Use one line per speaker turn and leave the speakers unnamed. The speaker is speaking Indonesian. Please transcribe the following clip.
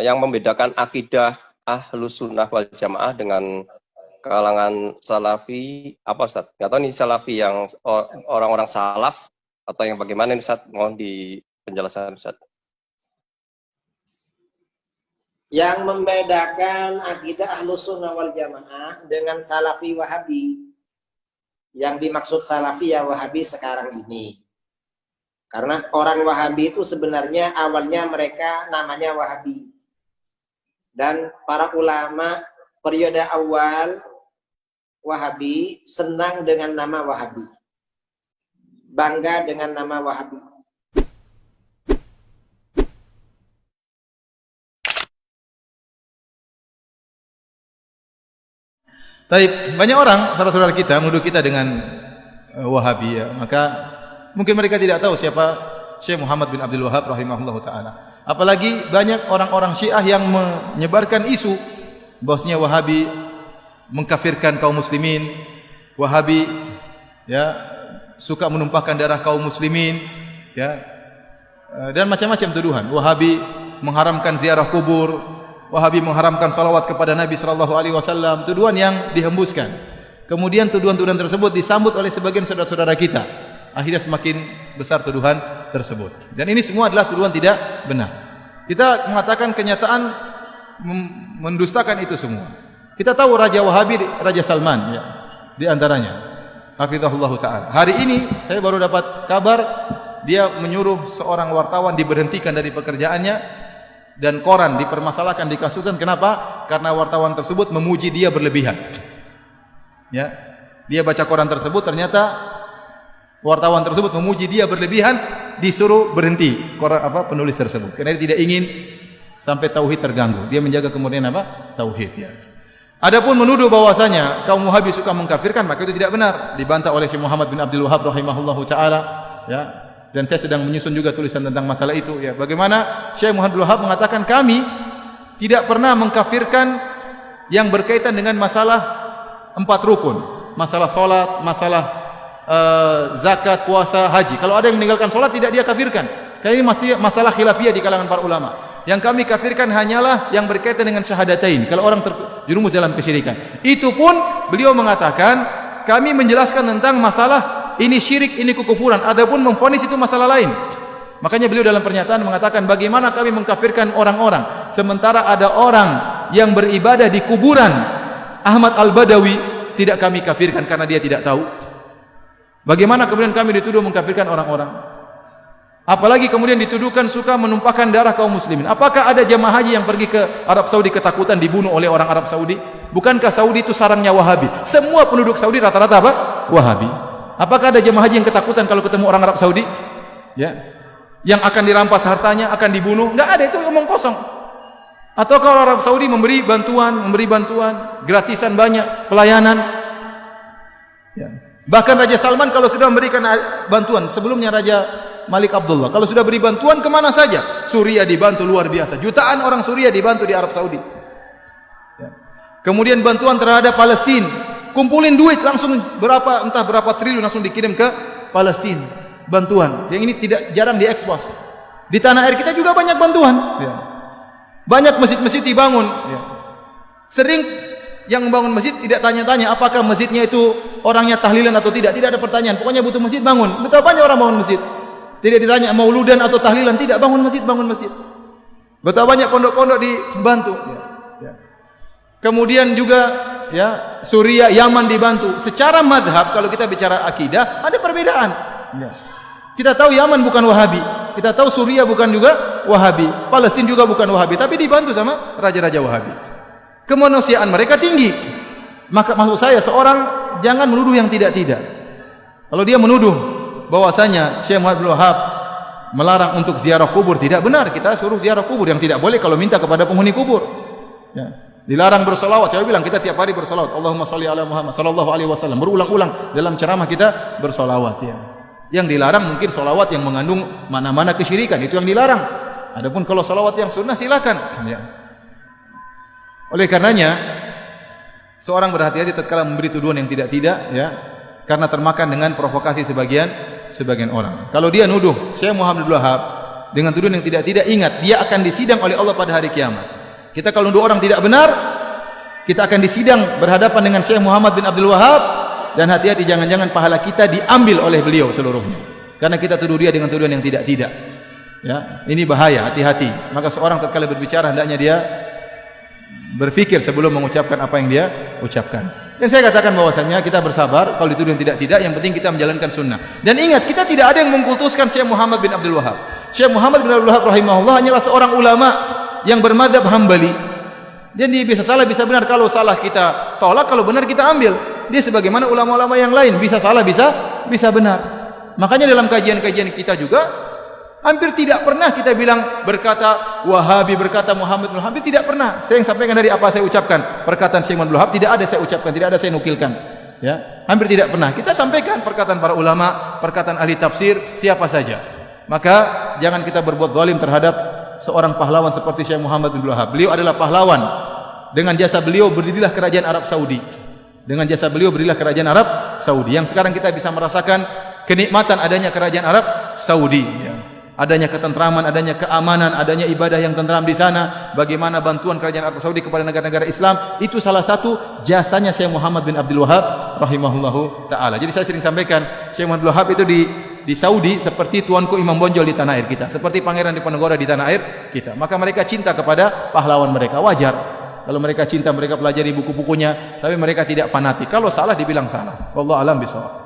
yang membedakan akidah Ahlus Sunnah wal Jamaah dengan kalangan Salafi apa Ustaz? Nggak tahu nih Salafi yang orang-orang salaf atau yang bagaimana nih Ustaz? Mohon di penjelasan Ustaz.
Yang membedakan akidah Ahlus Sunnah wal Jamaah dengan Salafi Wahabi, yang dimaksud Salafi ya Wahabi sekarang ini. Karena orang Wahabi itu sebenarnya awalnya mereka namanya Wahabi. Dan para ulama periode awal Wahabi senang dengan nama Wahabi. Bangga dengan nama Wahabi.
Taib, banyak orang saudara-saudara kita menuduh kita dengan Wahabi ya. Maka mungkin mereka tidak tahu siapa Syekh Muhammad bin Abdul Wahab rahimahullahu taala. Apalagi banyak orang-orang Syiah yang menyebarkan isu bahwasanya Wahabi mengkafirkan kaum muslimin, Wahabi ya suka menumpahkan darah kaum muslimin ya. Dan macam-macam tuduhan. Wahabi mengharamkan ziarah kubur, Wahabi mengharamkan salawat kepada Nabi sallallahu alaihi wasallam, tuduhan yang dihembuskan. Kemudian tuduhan-tuduhan tersebut disambut oleh sebagian saudara-saudara kita. Akhirnya semakin besar tuduhan tersebut. Dan ini semua adalah tuduhan tidak benar. Kita mengatakan kenyataan mendustakan itu semua. Kita tahu Raja Wahabi, Raja Salman ya, di antaranya. Hafizahullah taala. Hari ini saya baru dapat kabar dia menyuruh seorang wartawan diberhentikan dari pekerjaannya dan koran dipermasalahkan di kasusan. Kenapa? Karena wartawan tersebut memuji dia berlebihan. Ya. Dia baca koran tersebut, ternyata wartawan tersebut memuji dia berlebihan, disuruh berhenti penulis tersebut karena dia tidak ingin sampai tauhid terganggu. Dia menjaga kemudian tauhid ya. Adapun menuduh bahwasanya kaum Wahabi suka mengkafirkan, maka itu tidak benar. Dibantah oleh Syekh Muhammad bin Abdul Wahab rahimahullahu taala ya. Dan saya sedang menyusun juga tulisan tentang masalah itu ya. Bagaimana Syekh Muhammad bin Abdul Wahab mengatakan kami tidak pernah mengkafirkan yang berkaitan dengan masalah 4 rukun, masalah salat, masalah zakat, puasa, haji. Kalau ada yang meninggalkan sholat tidak dia kafirkan. Karena ini masih masalah khilafiyah di kalangan para ulama. Yang kami kafirkan hanyalah yang berkaitan dengan syahadatain. Kalau orang terjerumus dalam kesyirikan. Itu pun beliau mengatakan kami menjelaskan tentang masalah ini syirik, ini kekufuran. Adapun memvonis itu masalah lain. Makanya beliau dalam pernyataan mengatakan bagaimana kami mengkafirkan orang-orang sementara ada orang yang beribadah di kuburan Ahmad Al-Badawi tidak kami kafirkan karena dia tidak tahu. Bagaimana kemudian kami dituduh mengkafirkan orang-orang? Apalagi kemudian dituduhkan suka menumpahkan darah kaum muslimin. Apakah ada jamaah haji yang pergi ke Arab Saudi ketakutan dibunuh oleh orang Arab Saudi? Bukankah Saudi itu sarangnya Wahabi? Semua penduduk Saudi rata-rata apa? Wahabi. Apakah ada jamaah haji yang ketakutan kalau ketemu orang Arab Saudi? Ya. Yang akan dirampas hartanya, akan dibunuh? Enggak ada, itu omong kosong. Atau kalau Arab Saudi memberi bantuan, gratisan banyak, pelayanan. Ya. Bahkan Raja Salman kalau sudah memberikan bantuan, sebelumnya Raja Malik Abdullah, kalau sudah beri bantuan kemana saja, Suriah dibantu luar biasa, jutaan orang Suriah dibantu di Arab Saudi. Ya. Kemudian bantuan terhadap Palestina, kumpulin duit langsung entah berapa triliun langsung dikirim ke Palestina, bantuan. Yang ini tidak jarang diekspos. Di tanah air kita juga banyak bantuan. Ya. Banyak masjid-masjid dibangun. Ya. Sering yang membangun masjid tidak tanya-tanya apakah masjidnya itu orangnya tahlilan atau tidak ada pertanyaan, pokoknya butuh masjid bangun. Betapa banyak orang bangun masjid, tidak ditanya mauludan atau tahlilan, tidak, bangun masjid. Betapa banyak pondok-pondok dibantu ya. Ya. Kemudian juga ya Suriah, Yaman dibantu. Secara madhab kalau kita bicara akidah ada perbedaan ya. Kita tahu Yaman bukan Wahabi, kita tahu Suriah bukan juga Wahabi, Palestina juga bukan Wahabi, tapi dibantu sama raja-raja Wahabi. Kemanusiaan mereka tinggi. Maka maksud saya seorang jangan menuduh yang tidak-tidak. Kalau dia menuduh bahwasanya Syekh Muhammad bin Wahab melarang untuk ziarah kubur, tidak benar. Kita suruh ziarah kubur. Yang tidak boleh kalau minta kepada penghuni kubur. Ya. Dilarang bersolawat. Saya bilang kita tiap hari bersolawat. Allahumma sholli ala Muhammad sallallahu alaihi wasallam. Berulang-ulang dalam ceramah kita bersolawat ya. Yang dilarang mungkin solawat yang mengandung mana-mana kesyirikan, itu yang dilarang. Adapun kalau solawat yang sunnah silakan. Ya. Oleh karenanya seorang berhati-hati tatkala memberi tuduhan yang tidak-tidak ya, karena termakan dengan provokasi sebagian orang. Kalau dia nuduh Syekh Muhammad bin Wahab dengan tuduhan yang tidak-tidak, ingat, dia akan disidang oleh Allah pada hari kiamat. Kita kalau nuduh orang tidak benar, kita akan disidang berhadapan dengan Syekh Muhammad bin Abdul Wahab, dan hati-hati jangan-jangan pahala kita diambil oleh beliau seluruhnya. Karena kita tuduh dia dengan tuduhan yang tidak-tidak. Ya, ini bahaya, hati-hati. Maka seorang tatkala berbicara hendaknya dia berpikir sebelum mengucapkan apa yang dia ucapkan. Dan saya katakan bahwasanya kita bersabar kalau dituduh yang tidak-tidak, yang penting kita menjalankan sunnah. Dan ingat, kita tidak ada yang mengkultuskan Syekh Muhammad bin Abdul Wahab. Syekh Muhammad bin Abdul Wahab rahimahullah hanyalah seorang ulama yang bermadzhab Hambali. Dan dia bisa salah, bisa benar. Kalau salah kita tolak, kalau benar kita ambil. Dia sebagaimana ulama-ulama yang lain, bisa salah, bisa benar. Makanya dalam kajian-kajian kita juga hampir tidak pernah kita bilang berkata Wahabi, berkata Muhammad bin Wahab, tidak pernah. Saya yang sampaikan dari apa saya ucapkan. Perkataan Syekh Muhammad bin Wahab tidak ada saya ucapkan, tidak ada saya nukilkan. Ya, hampir tidak pernah. Kita sampaikan perkataan para ulama, perkataan ahli tafsir, siapa saja. Maka jangan kita berbuat zalim terhadap seorang pahlawan seperti Syekh Muhammad bin Wahab. Beliau adalah pahlawan. Dengan jasa beliau berdirilah kerajaan Arab Saudi. Dengan jasa beliau berdirilah kerajaan Arab Saudi. Yang sekarang kita bisa merasakan kenikmatan adanya kerajaan Arab Saudi. Ya. Adanya ketentraman, adanya keamanan, adanya ibadah yang tentram di sana. Bagaimana bantuan kerajaan Arab Saudi kepada negara-negara Islam, itu salah satu jasanya Syekh Muhammad bin Abdul Wahab rahimahullahu taala. Jadi saya sering sampaikan, Syekh Muhammad bin Wahab itu di Saudi seperti tuanku Imam Bonjol di tanah air kita, seperti Pangeran Diponegoro di tanah air kita. Maka mereka cinta kepada pahlawan mereka, wajar. Kalau mereka cinta, mereka pelajari buku-bukunya, tapi mereka tidak fanatik. Kalau salah dibilang salah. Wallahu a'lam bishawab.